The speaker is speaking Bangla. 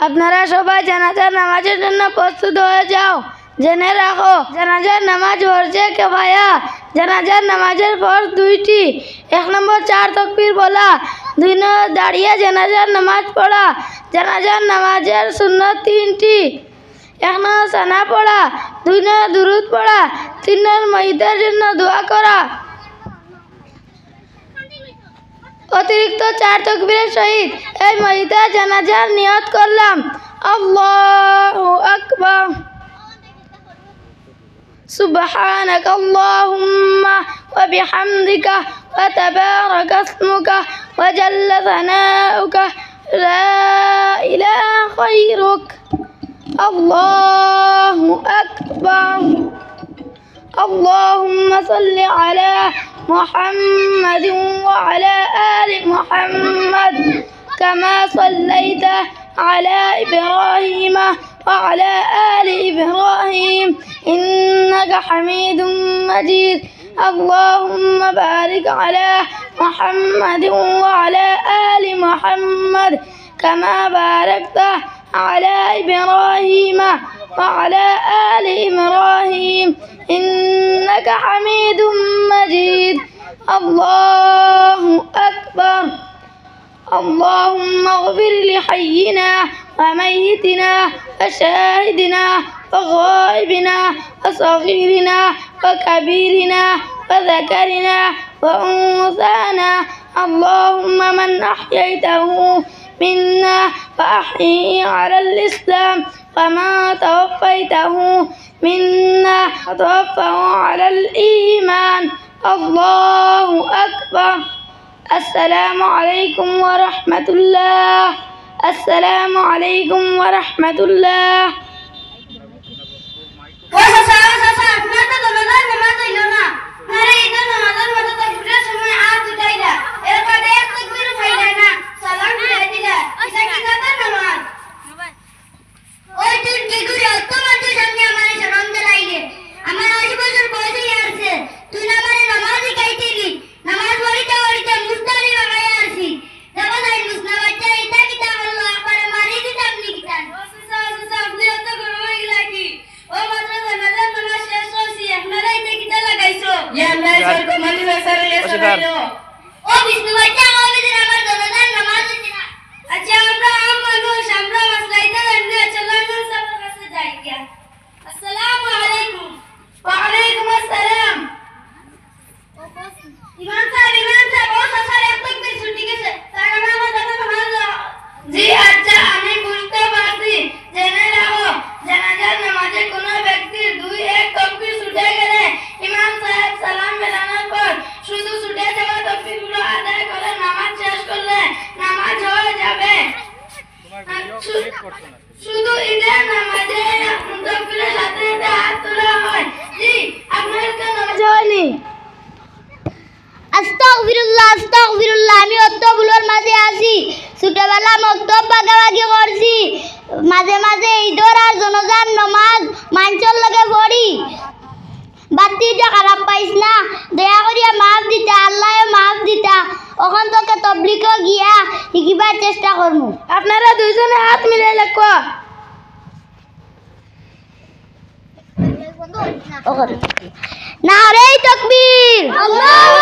আপনারা সবাই জানাজার নামাজের জন্য প্রস্তুত হয়ে যাও। জেনে রাখো, জানাজার নামাজ ফরজে কিফায়া। জানাজার নামাজের ফরজ দুইটি। 1 নম্বর 4 তাকবীর বলা, 2 নম্বর দাঁড়িয়ে জানাজার নামাজ পড়া। জানাজার নামাজের সুন্নত 3টি। 1 নম্বর সানা পড়া, 2 নম্বর দুরূদ পড়া, 3 নম্বর মহিতের জন্য দোয়া করা। অতিরিক্ত 4 তাকবীরের সহিত এই মহিতে জানাজার নিয়ত করলাম। আল্লাহু আকবার। سبحانك اللهم وبحمدك وتبارك اسمك وجل ثناؤك لا إله غيرك. الله أكبر. اللهم صل على محمد وعلى آل محمد كما صليت على إبراهيم وعلى آل إبراهيم إنك حميد مجيد. اللهم بارك على محمد وعلى آل محمد كما باركت على إبراهيم وعلى آل إبراهيم إنك حميد مجيد. الله أكبر. اللهم اغفر لحينا وميتنا وشاهدنا وغائبنا وصغيرنا وكبيرنا وذكرنا وأنثانا. اللهم من أحييته منا فأحييه على الإسلام، وما توفيته منا فتوفه على الإيمان. الله أكبر. السلام عليكم ورحمة الله. السلام عليكم ورحمة الله. শুধু ঈদের নামাজে মুতাফিরের সাথে হাত তোলা হয়। জি, আপনার তো নামাজ হয়নি। আস্তাগফিরুল্লাহ আস্তাগফিরুল্লাহ। আমি অত্তবুলোর মাঝে আছি। ছোটবেলা মক্তব ভাগাভাগি করছি। মাঝে মাঝে ঈদের আর জনজার নামাজ মাঞ্চল লগে পড়ি। বাতিটা খারাপ পাইস না, দয়া করিয়া মাফ দিতা, আল্লাহ মাফ দিতা। ওখান থেকে তবলিগো গিয়া শিখিবার চেষ্টা করমু। আপনারা দুইজনে হাত মিলে লেখো। নারে তাকবীর, আল্লাহু